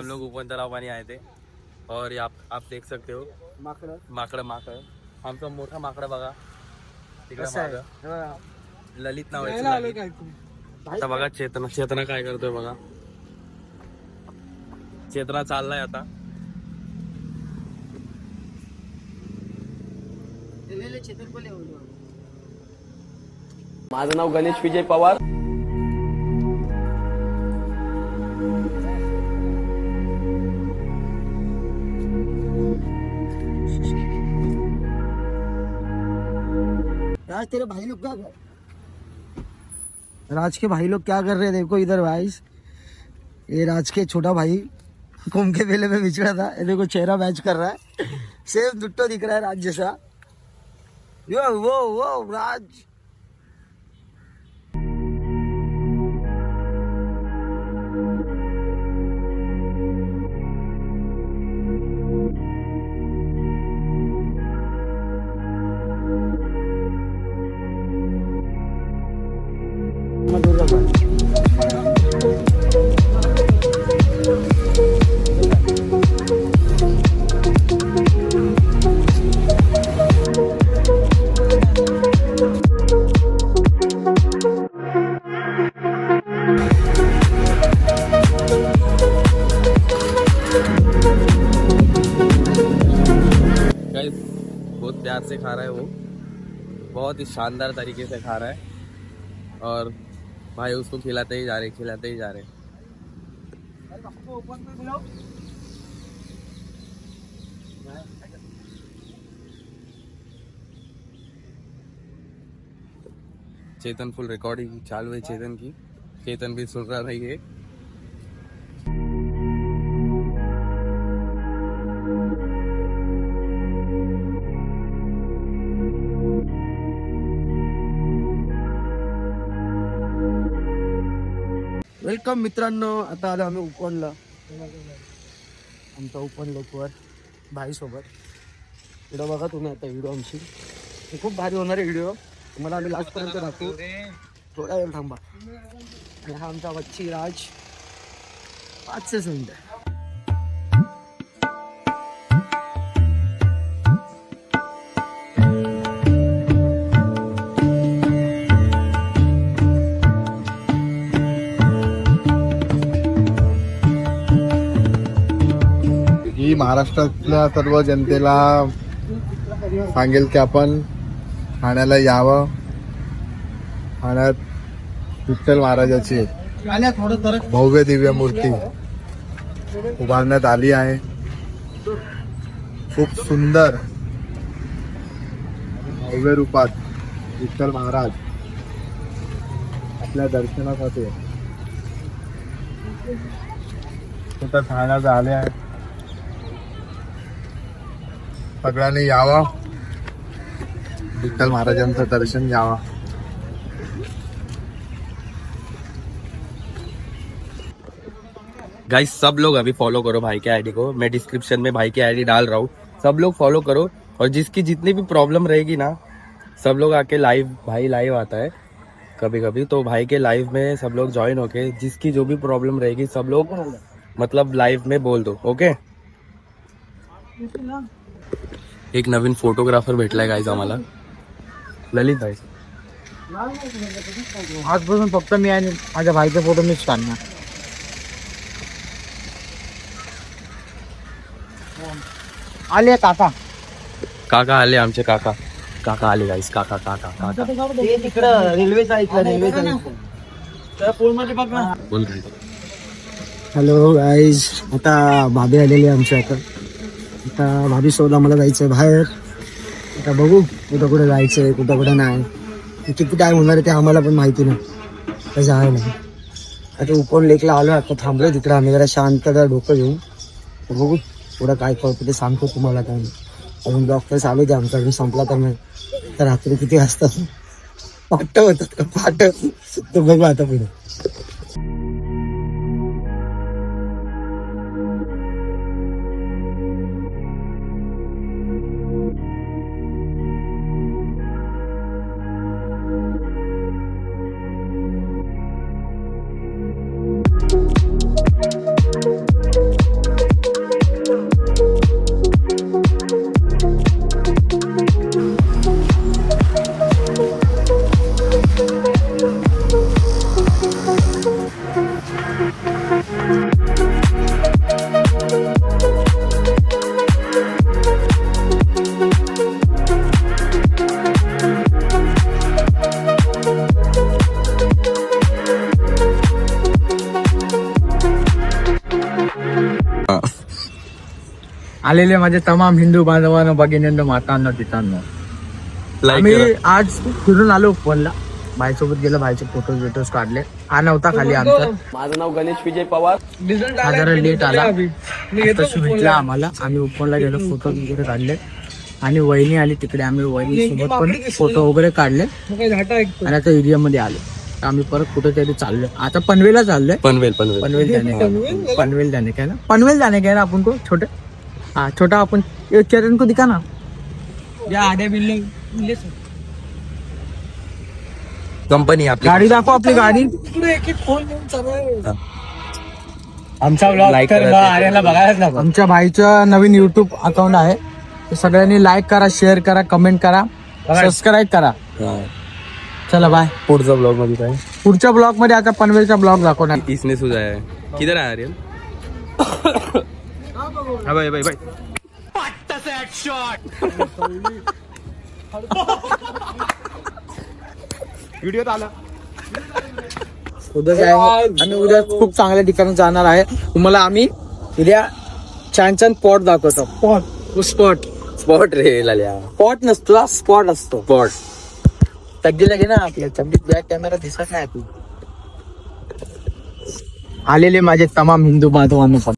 हम लोग ऊपर तलाव पानी आए थे और ये आप देख सकते हो माकड आमचा मोठा माकडा बघा तिकडे मागं ललित नावाचं. आता बघा चेतना काय करतोय बघा. चेतना चाललाय आता. माझं नाव गणेश विजय पवार. राज तेरे भाई लोग क्या राज के भाई लोग क्या कर रहे हैं देखो इधर भाई. ये राज के छोटा भाई कुंभ के मेले में बिछड़ा था. ये देखो चेहरा मैच कर रहा है. सेम दुट्टो दिख रहा है राज जैसा. यो वो राज. बहुत प्यार से खा रहा है वो. बहुत ही शानदार तरीके से खा रहा है और भाई उसको खिलाते ही जा रहे. चेतन फुल रिकॉर्डिंग चालू है चेतन की. चेतन भी सुन रहा है. वेलकम मित्रांनो. आता आलो आम्ही उपवनला. आमचा उपवन लोकवर भाई सोबत. व्हिडिओ बघा तुम्ही आता. व्हिडिओ आमची खूप भारी होणार आहे व्हिडिओ. तुम्हाला आम्ही लास्टपर्यंत दाखवू. थोडा वेळ थांबा. आणि हा आमचा वच्ची राज. 5 मिनिटं. महाराष्ट्रातल्या सर्व जनतेला सांगेल की आपण ठाण्याला यावं. ठाण्यात विठ्ठल महाराजाची भव्य दिव्य मूर्ती उभारण्यात आली आहे. खूप सुंदर भव्य रूपात विठ्ठल महाराज आपल्या दर्शनासाठी ठाण्यात आले आहे. सगळ्यांनी यावा. विठ्ठल महाराजांचं दर्शन घ्यावा. गाइस सब लोग अभी फॉलो करो भाई के आईडी को. मैं डिस्क्रिप्शन में भाई की आईडी डाल रहा हूँ. सब लोग फॉलो करो और जिसकी जितनी भी प्रॉब्लम रहेगी ना सब लोग आके लाइव. भाई लाइव आता है कभी कभी तो भाई के लाइव में सब लोग ज्वाइन होके जिसकी जो भी प्रॉब्लम रहेगी सब लोग मतलब लाइव में बोल दो. ओके. एक नवीन फोटोग्राफर भेटलाय गाईज आम्हाला. ललित भाई. आजपासून फक्त मी आणि माझ्या भाईचा फोटो मीच काढणार. आले काका आले आमचे काका आले गाईज. काका तिकडं रेल्वेचा बोल. Hello guys. आता भाभी आलेली आमच्या. आता भाभी सोबत आम्हाला जायचंय बाहेर. आता बघू कुठं कुठे जायचंय कुठं कुठं नाही. किती टाइम होणार आहे ते आम्हाला पण माहिती नाही. कसं आहे नाही. आता उपवन लेकला आलो. आता थांबलो तिकडे आम्ही जरा शांत डोकं घेऊन. बघू पुढं काय कळतं ते सांगतो तुम्हाला. काय अजून डॉक्टर चालू दे आमचा. अजून संपला तर नाही. तर रात्री किती वाजतात पाठ होतात का पाठ. तर बघू आता पुढे. आलेले माझे तमाम हिंदू बांधवांनो, भगिनींनो, मातांनो, पितांनो, लाईक आम्ही आज फिरून आलो उपवनला. भाईसोबत गेलो, भाईचे फोटोज बिटोज काढले. हा नव्हता खाली आमचा. माझं नाव गणेश विजय पवार. हा जरा लेट आला. तसं भेटला आम्हाला. आम्ही उपवनला गेलो, फोटो वगैरे काढले आणि वहिनी आली तिकडे. आम्ही वहिनी सोबत पण फोटो वगैरे काढले आणि आता एरिया मध्ये आलो. आम्ही परत कुठेतरी चाललोय. आता पनवेलला चाललोय. पनवेल पनवेल जाने का ना, पनवेल जाने का ना अपन को छोटे. हाँ छोटा अपन चरण को दिखा ना. आधे बिल्डिंग कंपनी आपली गाडी दाखव, आपली गाडी. आमचा ब्लॉग Like तर करा. आर्याला बघायलाच नको. आमच्या भाईचं नवीन युट्यूब अकाउंट आहे. ते सगळ्यांनी लाईक करा, शेअर करा, कमेंट करा, सबस्क्राईब करा. चला बाय. पुढचा ब्लॉग मध्ये काय पुढच्या ब्लॉग मध्ये आता पनवेलचा ब्लॉग दाखवणार. इसने सुझाया है. किधर है आर्यन? हाँ भाई भाई भाई. व्हिडिओ आला. उद्या आम्ही उद्या खूप चांगल्या ठिकाणी जाणार आहे. तुम्हाला आम्ही उद्या छान छान स्पॉट दाखवतो. स्पॉट रे लाल्या. स्पॉट नसतो, स्पॉट असतो. स्पॉट तगडीला घे ना. आपल्या तगडीत बॅक कॅमेरा दिसत नाही. आलेले माझे तमाम हिंदू बांधवांनो पण